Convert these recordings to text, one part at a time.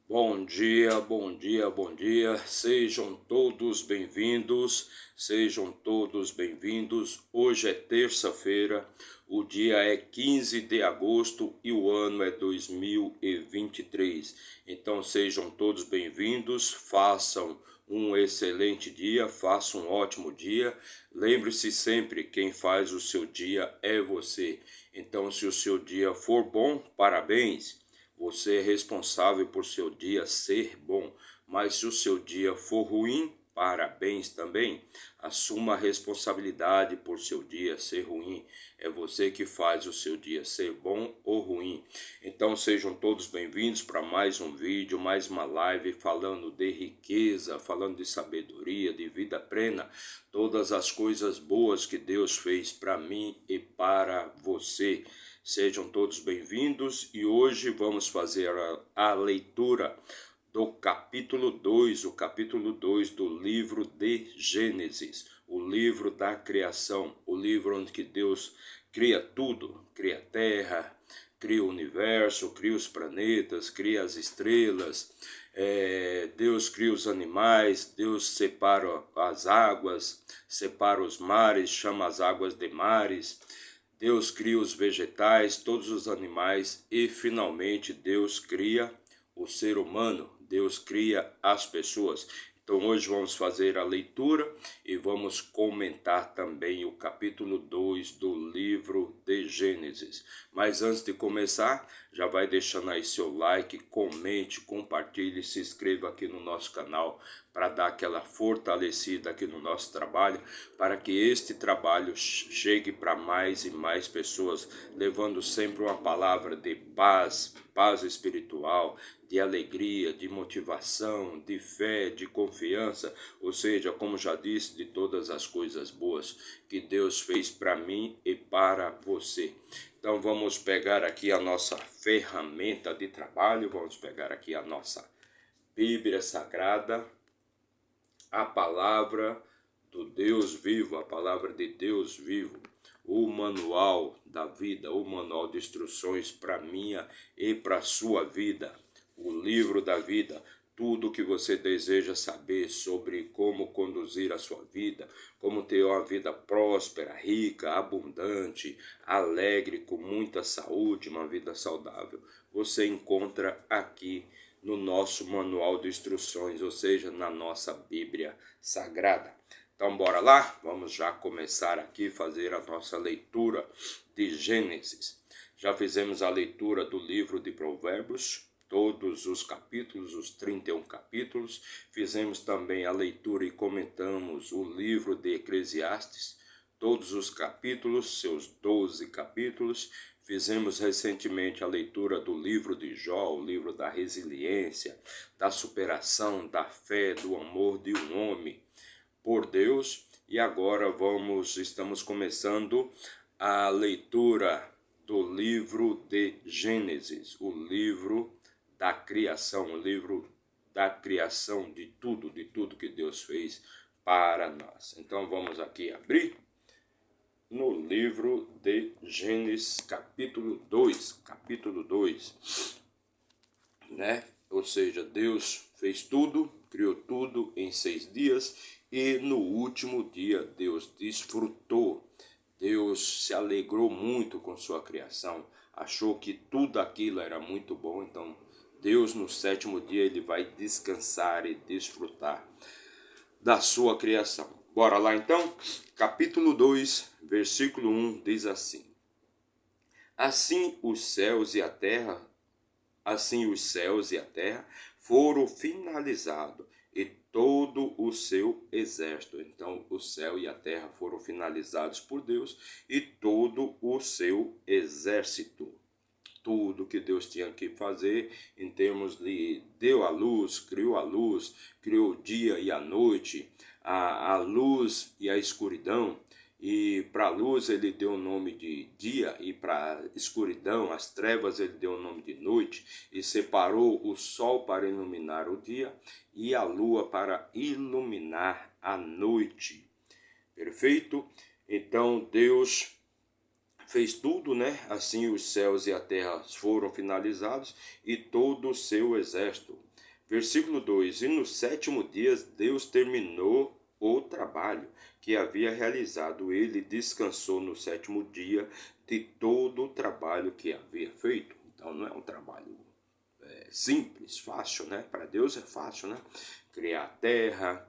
Bom dia, bom dia, bom dia. Sejam todos bem-vindos, sejam todos bem-vindos. Hoje é terça-feira, o dia é 15 de agosto e o ano é 2023. Então sejam todos bem-vindos, façam um excelente dia, façam um ótimo dia. Lembre-se sempre, quem faz o seu dia é você. Então, se o seu dia for bom, parabéns. Você é responsável por seu dia ser bom, mas se o seu dia for ruim, parabéns também. Assuma a responsabilidade por seu dia ser ruim. É você que faz o seu dia ser bom ou ruim. Então sejam todos bem-vindos para mais um vídeo, mais uma live falando de riqueza, falando de sabedoria, de vida plena, todas as coisas boas que Deus fez para mim e para você. Sejam todos bem-vindos e hoje vamos fazer a leitura do capítulo 2, o capítulo 2 do livro de Gênesis, o livro da criação, o livro onde que Deus cria tudo, cria a terra, cria o universo, cria os planetas, cria as estrelas, Deus cria os animais, Deus separa as águas, separa os mares, chama as águas de mares. Deus cria os vegetais, todos os animais e finalmente Deus cria o ser humano, Deus cria as pessoas. Então hoje vamos fazer a leitura e vamos comentar também o capítulo 2 do livro de Gênesis. Mas antes de começar, já vai deixando aí seu like, comente, compartilhe, se inscreva aqui no nosso canal para dar aquela fortalecida aqui no nosso trabalho, para que este trabalho chegue para mais e mais pessoas, levando sempre uma palavra de paz, paz espiritual, de alegria, de motivação, de fé, de confiança, ou seja, como já disse, de todas as coisas boas que Deus fez para mim e para você. Então vamos pegar aqui a nossa ferramenta de trabalho, vamos pegar aqui a nossa Bíblia Sagrada, a palavra do Deus vivo, a palavra de Deus vivo, o manual da vida, o manual de instruções para minha e para sua vida, o livro da vida, tudo que você deseja saber sobre como conduzir a sua vida, como ter uma vida próspera, rica, abundante, alegre, com muita saúde, uma vida saudável, você encontra aqui no nosso manual de instruções, ou seja, na nossa Bíblia Sagrada. Então bora lá? Vamos já começar aqui fazer a nossa leitura de Gênesis. Já fizemos a leitura do livro de Provérbios, todos os capítulos, os 31 capítulos. Fizemos também a leitura e comentamos o livro de Eclesiastes, todos os capítulos, seus 12 capítulos. Fizemos recentemente a leitura do livro de Jó, o livro da resiliência, da superação, da fé, do amor de um homem por Deus. E agora estamos começando a leitura do livro de Gênesis, o livro da criação, o livro da criação de tudo que Deus fez para nós. Então vamos aqui abrir no livro de Gênesis, capítulo 2, né? Ou seja, Deus fez tudo, criou tudo em 6 dias e no último dia Deus desfrutou, Deus se alegrou muito com sua criação, achou que tudo aquilo era muito bom, então Deus no sétimo dia ele vai descansar e desfrutar da sua criação. Bora lá então? Capítulo 2, versículo 1 diz assim: Assim os céus e a terra foram finalizados e todo o seu exército. Então o céu e a terra foram finalizados por Deus e todo o seu exército. Tudo que Deus tinha que fazer em termos de deu a luz, criou o dia e a noite, a luz e a escuridão. E para a luz ele deu o nome de dia, e para a escuridão, as trevas, ele deu o nome de noite, e separou o sol para iluminar o dia e a lua para iluminar a noite. Perfeito? Então Deus fez tudo, né? Assim os céus e a terra foram finalizados e todo o seu exército. Versículo 2: E no sétimo dia Deus terminou o trabalho que havia realizado. Ele descansou no sétimo dia de todo o trabalho que havia feito. Então não é um trabalho simples, fácil, né? Para Deus é fácil, né? Criar a terra,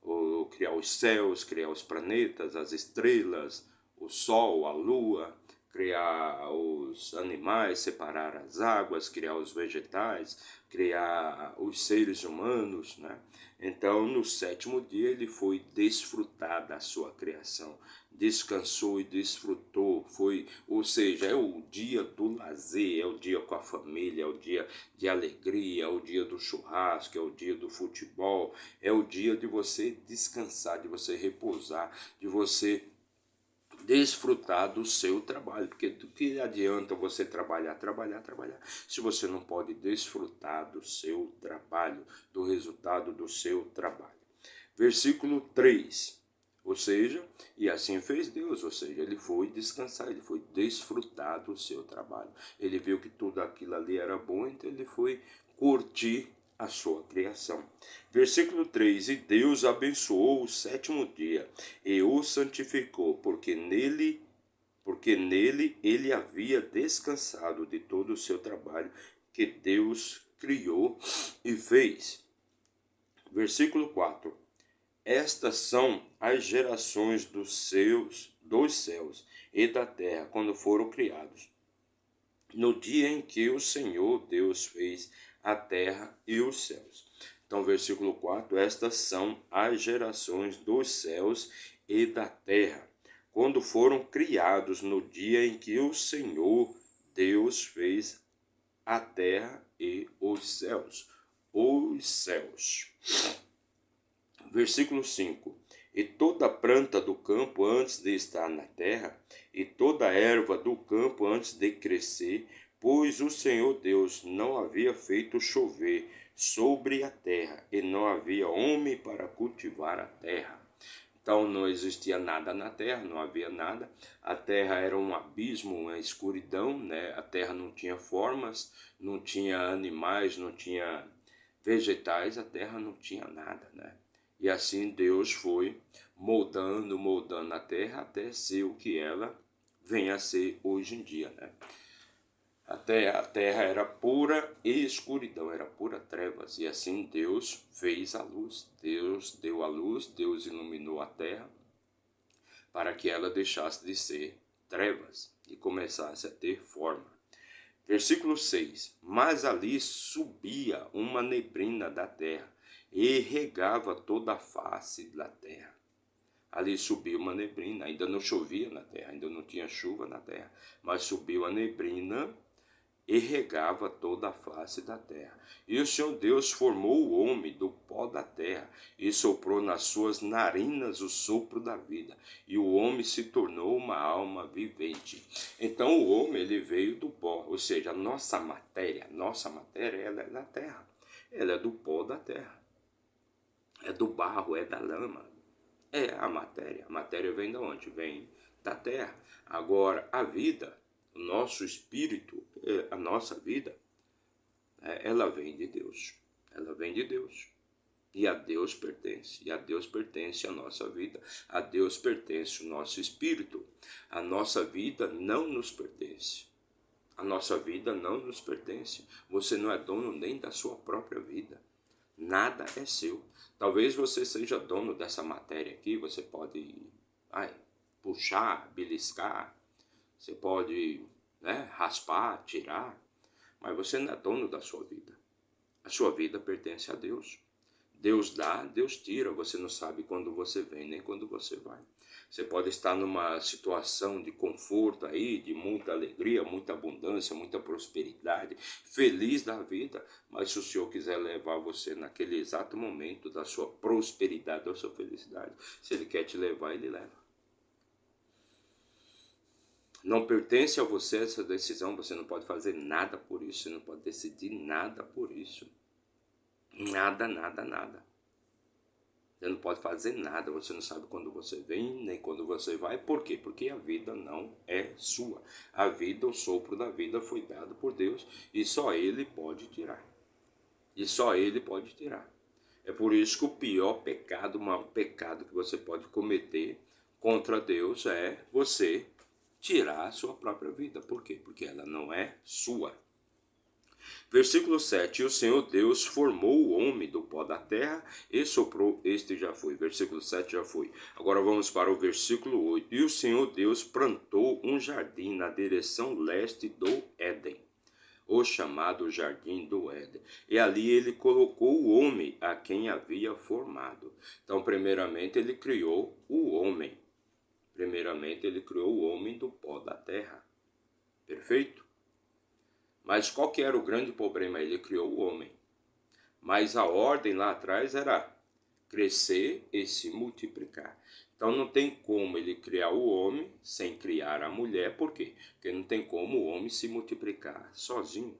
ou criar os céus, criar os planetas, as estrelas, o sol, a lua, criar os animais, separar as águas, criar os vegetais, criar os seres humanos, né? Então, no sétimo dia, ele foi desfrutar da sua criação, descansou e desfrutou, ou seja, é o dia do lazer, é o dia com a família, é o dia de alegria, é o dia do churrasco, é o dia do futebol, é o dia de você descansar, de você repousar, de você desfrutar do seu trabalho, porque do que adianta você trabalhar, se você não pode desfrutar do seu trabalho, do resultado do seu trabalho. Versículo 3, ou seja, e assim fez Deus, ou seja, ele foi descansar, ele foi desfrutar do seu trabalho. Ele viu que tudo aquilo ali era bom, então ele foi curtir a sua criação. Versículo 3: E Deus abençoou o sétimo dia e o santificou, porque nele ele havia descansado de todo o seu trabalho que Deus criou e fez. Versículo 4: Estas são as gerações dos céus e da terra, quando foram criados, no dia em que o Senhor Deus fez a terra e os céus. Então, versículo 4: Estas são as gerações dos céus e da terra, quando foram criados, no dia em que o Senhor Deus fez a terra e os céus. Os céus. Versículo 5: E toda planta do campo antes de estar na terra, e toda erva do campo antes de crescer, pois o Senhor Deus não havia feito chover sobre a terra, e não havia homem para cultivar a terra. Então não existia nada na terra, não havia nada. A terra era um abismo, uma escuridão, né? A terra não tinha formas, não tinha animais, não tinha vegetais, a terra não tinha nada, né? E assim Deus foi moldando a terra até ser o que ela vem a ser hoje em dia, né? A terra era pura escuridão, era pura trevas. E assim Deus fez a luz. Deus deu a luz, Deus iluminou a terra para que ela deixasse de ser trevas e começasse a ter forma. Versículo 6: Mas ali subia uma neblina da terra e regava toda a face da terra. Ali subiu uma neblina, ainda não chovia na terra, ainda não tinha chuva na terra, mas subiu a neblina e regava toda a face da terra. E o Senhor Deus formou o homem do pó da terra e soprou nas suas narinas o sopro da vida, e o homem se tornou uma alma vivente. Então o homem ele veio do pó, ou seja, a nossa matéria ela é da terra, ela é do pó da terra, é do barro, é da lama, é a matéria. A matéria vem de onde? Vem da terra. Agora a vida, o nosso espírito, a nossa vida, ela vem de Deus. Ela vem de Deus. E a Deus pertence. E a Deus pertence a nossa vida. A Deus pertence o nosso espírito. A nossa vida não nos pertence. A nossa vida não nos pertence. Você não é dono nem da sua própria vida. Nada é seu. Talvez você seja dono dessa matéria aqui. Você pode puxar, beliscar. Você pode raspar, tirar. Mas você não é dono da sua vida. A sua vida pertence a Deus. Deus dá, Deus tira. Você não sabe quando você vem, nem quando você vai. Você pode estar numa situação de conforto aí, de muita alegria, muita abundância, muita prosperidade, feliz da vida. Mas se o Senhor quiser levar você naquele exato momento da sua prosperidade, da sua felicidade, se Ele quer te levar, Ele leva. Não pertence a você essa decisão, você não pode fazer nada por isso, você não pode decidir nada por isso. Nada, nada, nada. Você não pode fazer nada, você não sabe quando você vem, nem quando você vai. Por quê? Porque a vida não é sua. A vida, o sopro da vida foi dado por Deus e só Ele pode tirar. E só ele pode tirar. É por isso que o pior pecado, o maior pecado que você pode cometer contra Deus é você tirar a sua própria vida. Por quê? Porque ela não é sua. Versículo 7. E o Senhor Deus formou o homem do pó da terra e soprou. Este já foi. Versículo 7 já foi. Agora vamos para o versículo 8. E o Senhor Deus plantou um jardim na direção leste do Éden, o chamado Jardim do Éden. E ali ele colocou o homem a quem havia formado. Então, primeiramente, ele criou o homem. Primeiramente, ele criou o homem do pó da terra. Perfeito? Mas qual que era o grande problema? Ele criou o homem. Mas a ordem lá atrás era crescer e se multiplicar. Então não tem como ele criar o homem sem criar a mulher. Por quê? Porque não tem como o homem se multiplicar sozinho.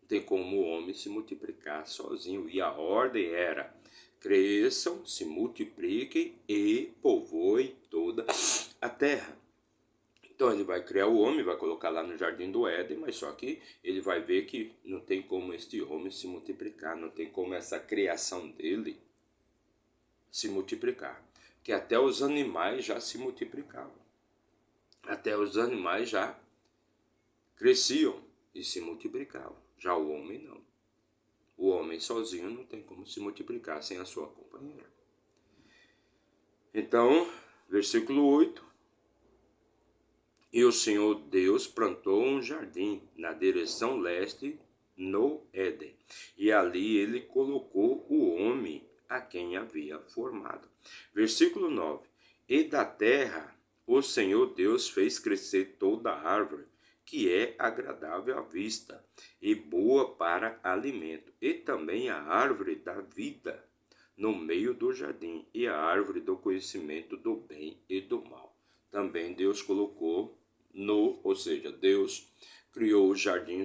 Não tem como o homem se multiplicar sozinho. E a ordem era: cresçam, se multipliquem e povoem toda a terra. Então ele vai criar o homem, vai colocar lá no Jardim do Éden, mas só que ele vai ver que não tem como este homem se multiplicar, não tem como essa criação dele se multiplicar. Que até os animais já se multiplicavam. Até os animais já cresciam e se multiplicavam. Já o homem não. O homem sozinho não tem como se multiplicar sem a sua companheira. Então, versículo 8. E o Senhor Deus plantou um jardim na direção leste no Éden, e ali ele colocou o homem a quem havia formado. Versículo 9. E da terra o Senhor Deus fez crescer toda árvore, que é agradável à vista e boa para alimento, e também a árvore da vida no meio do jardim, e a árvore do conhecimento do bem e do mal. Também Deus colocou ou seja, Deus criou o jardim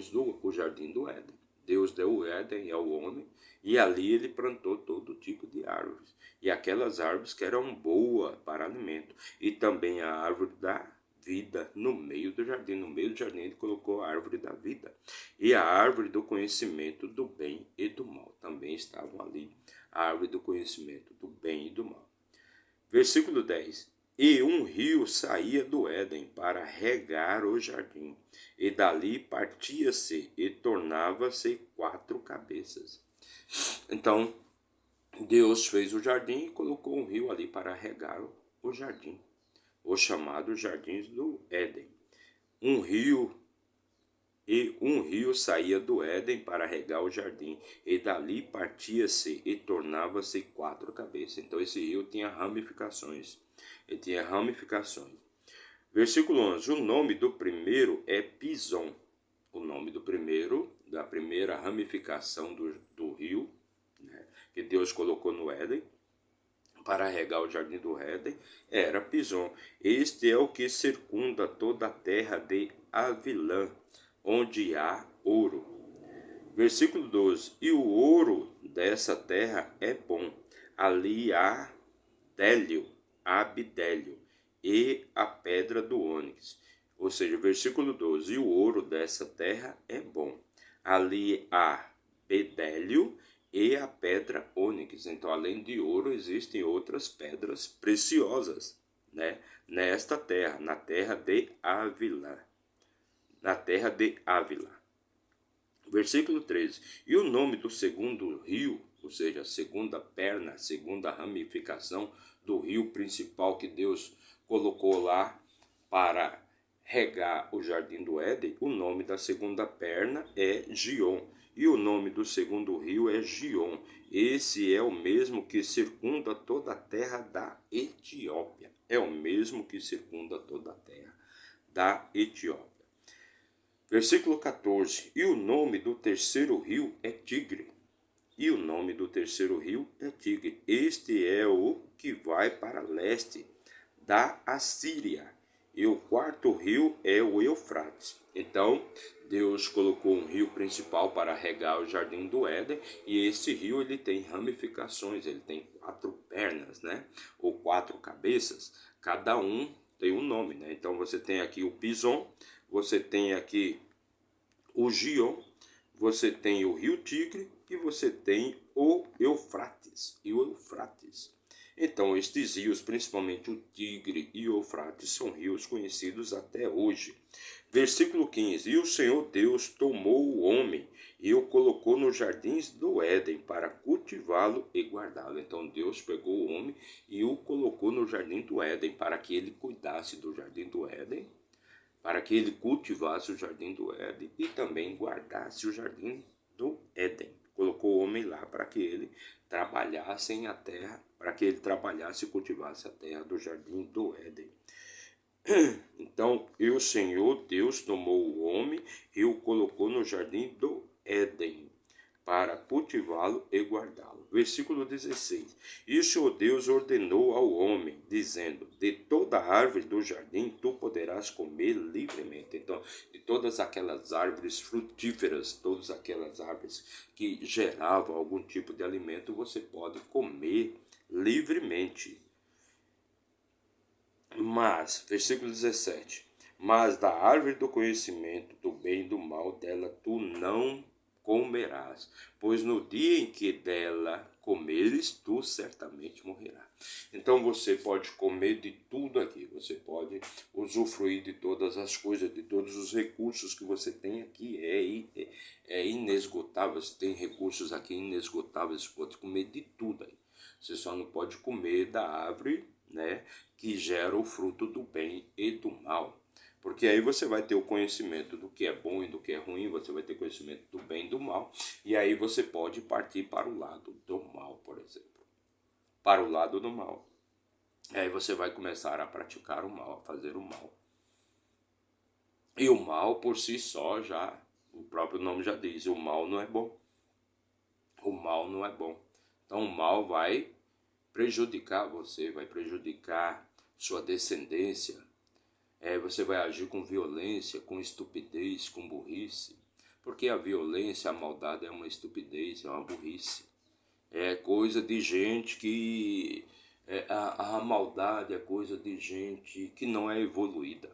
do Éden. Deus deu o Éden ao homem e ali ele plantou todo tipo de árvores. E aquelas árvores que eram boas para alimento. E também a árvore da vida no meio do jardim. No meio do jardim ele colocou a árvore da vida. E a árvore do conhecimento do bem e do mal. Também estavam ali a árvore do conhecimento do bem e do mal. Versículo 10. E um rio saía do Éden para regar o jardim, e dali partia-se e tornava-se 4 cabeças. Então, Deus fez o jardim e colocou um rio ali para regar o jardim, os chamados jardins do Éden. Um rio saía do Éden para regar o jardim, e dali partia-se e tornava-se 4 cabeças. Então esse rio tinha ramificações. Ele tinha ramificações. Versículo 11. O nome do primeiro é Pison. O nome do primeiro, da primeira ramificação do rio, né, que Deus colocou no Éden, para regar o jardim do Éden, era Pison. Este é o que circunda toda a terra de Avilã, onde há ouro. Versículo 12. E o ouro dessa terra é bom. Ali há abdélio e a pedra do ônix. Ou seja, versículo 12. E o ouro dessa terra é bom. Ali há bedélio e a pedra ônix. Então, além de ouro, existem outras pedras preciosas, né, nesta terra, na terra de Ávila. Na terra de Ávila. Versículo 13. E o nome do segundo rio, ou seja, a segunda perna, a segunda ramificação do rio principal que Deus colocou lá para regar o jardim do Éden, o nome da segunda perna é Gion. E o nome do segundo rio é Gion. Esse é o mesmo que circunda toda a terra da Etiópia. É o mesmo que circunda toda a terra da Etiópia. Versículo 14. E o nome do terceiro rio é Tigre. E o nome do terceiro rio é Tigre. Este é o que vai para leste da Assíria. E o quarto rio é o Eufrates. Então, Deus colocou um rio principal para regar o jardim do Éden. E esse rio ele tem ramificações, ele tem 4 pernas, né? Ou 4 cabeças. Cada um tem um nome, né? Então, você tem aqui o Pison, você tem aqui o Gion, você tem o rio Tigre que você tem o Eufrates e o Eufrates. Então, estes rios, principalmente o Tigre e o Eufrates, são rios conhecidos até hoje. Versículo 15: E o Senhor Deus tomou o homem e o colocou nos jardins do Éden para cultivá-lo e guardá-lo. Então Deus pegou o homem e o colocou no jardim do Éden para que ele cuidasse do jardim do Éden, para que ele cultivasse o jardim do Éden e também guardasse o jardim do Éden. Colocou o homem lá para que ele trabalhasse a terra, para que ele trabalhasse e cultivasse a terra do jardim do Éden. Então, o Senhor Deus tomou o homem e o colocou no jardim do Éden para cultivá-lo e guardá-lo. Versículo 16. E o Senhor Deus ordenou ao homem, dizendo: de toda árvore do jardim tu poderás comer livremente. Então, de todas aquelas árvores frutíferas, todas aquelas árvores que geravam algum tipo de alimento, você pode comer livremente. Mas, versículo 17, mas da árvore do conhecimento do bem e do mal, dela tu não comerás, pois no dia em que dela comeres, tu certamente morrerás. Então você pode comer de tudo aqui, você pode usufruir de todas as coisas, de todos os recursos que você tem aqui, é inesgotável, você tem recursos aqui inesgotáveis, você pode comer de tudo aí. Você só não pode comer da árvore, né, que gera o fruto do bem e do mal. Porque aí você vai ter o conhecimento do que é bom e do que é ruim, você vai ter conhecimento do bem e do mal, e aí você pode partir para o lado do mal, por exemplo. Para o lado do mal. E aí você vai começar a praticar o mal, a fazer o mal. E o mal por si só já, o próprio nome já diz, o mal não é bom. O mal não é bom. Então o mal vai prejudicar você, vai prejudicar sua descendência. Você vai agir com violência, com estupidez, com burrice. Porque a violência, a maldade é uma estupidez, é uma burrice. É coisa de gente que... a maldade é coisa de gente que não é evoluída.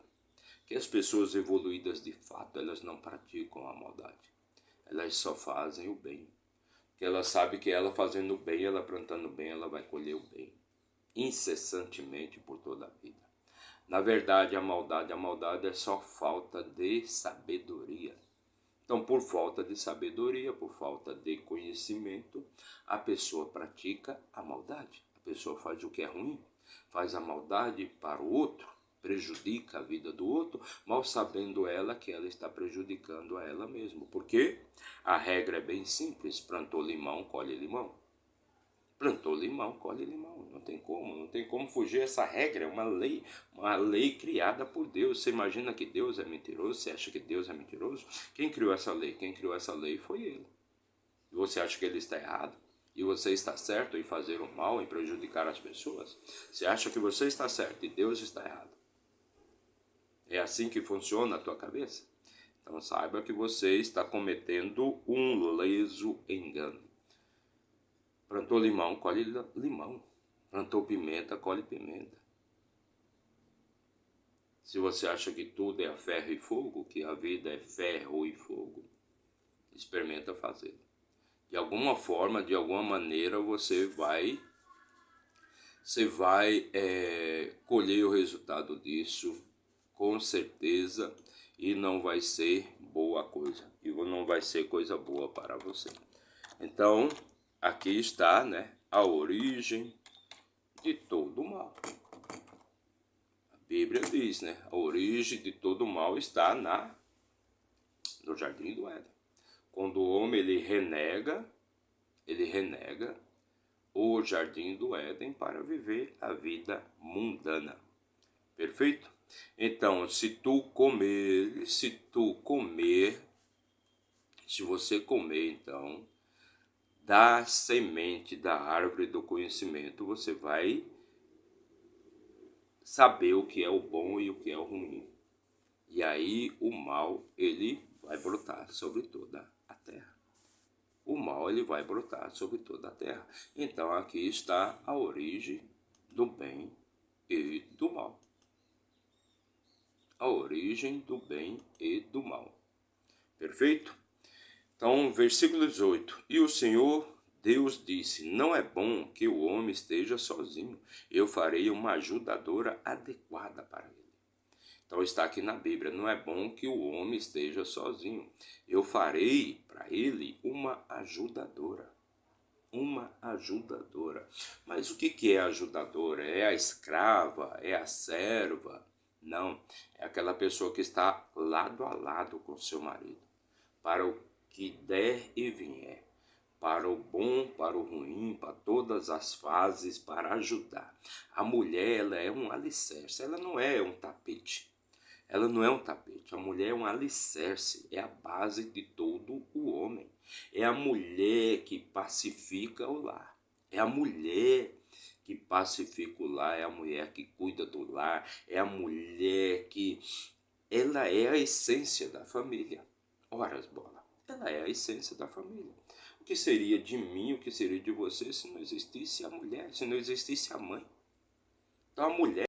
Que as pessoas evoluídas de fato, elas não praticam a maldade. Elas só fazem o bem. Que ela sabe que ela fazendo o bem, ela plantando o bem, ela vai colher o bem. Incessantemente por toda a vida. Na verdade, a maldade é só falta de sabedoria. Então, por falta de sabedoria, por falta de conhecimento, a pessoa pratica a maldade. A pessoa faz o que é ruim, faz a maldade para o outro, prejudica a vida do outro, mal sabendo ela que ela está prejudicando a ela mesma. Porque a regra é bem simples: plantou limão, colhe limão. Plantou limão, colhe limão. Não tem como fugir essa regra. É uma lei criada por Deus. Você imagina que Deus é mentiroso? Você acha que Deus é mentiroso? Quem criou essa lei? Quem criou essa lei foi Ele. E você acha que Ele está errado? E você está certo em fazer o mal, em prejudicar as pessoas? Você acha que você está certo e Deus está errado? É assim que funciona a tua cabeça? Então saiba que você está cometendo um leso engano. Plantou limão, colhe limão. Plantou pimenta, colhe pimenta. Se você acha que tudo é ferro e fogo, que a vida é ferro e fogo, experimenta fazer. De alguma forma, de alguma maneira, você vai colher o resultado disso, com certeza, e não vai ser boa coisa. E não vai ser coisa boa para você. Então, aqui está, né, a origem de todo o mal. A Bíblia diz, né, a origem de todo o mal está no jardim do Éden. Quando o homem ele renega o jardim do Éden para viver a vida mundana. Perfeito? Então, se você comer, então, da semente da árvore do conhecimento, você vai saber o que é o bom e o que é o ruim. E aí o mal, ele vai brotar sobre toda a terra. O mal, ele vai brotar sobre toda a terra. Então aqui está a origem do bem e do mal. A origem do bem e do mal. Perfeito? Então, versículo 18. E o Senhor Deus disse: não é bom que o homem esteja sozinho. Eu farei uma ajudadora adequada para ele. Então está aqui na Bíblia: não é bom que o homem esteja sozinho. Eu farei para ele uma ajudadora. Uma ajudadora. Mas o que é ajudadora? É a escrava? É a serva? Não, é aquela pessoa que está lado a lado com seu marido, para o que der e vier, para o bom, para o ruim, para todas as fases, para ajudar. A mulher, ela é um alicerce, ela não é um tapete. Ela não é um tapete, a mulher é um alicerce, é a base de todo o homem. É a mulher que pacifica o lar. É a mulher que pacifica o lar, é a mulher que cuida do lar, é a mulher que... ela é a essência da família. Ora, as bolas, ela é a essência da família. O que seria de mim, o que seria de você se não existisse a mulher, se não existisse a mãe? Então a mulher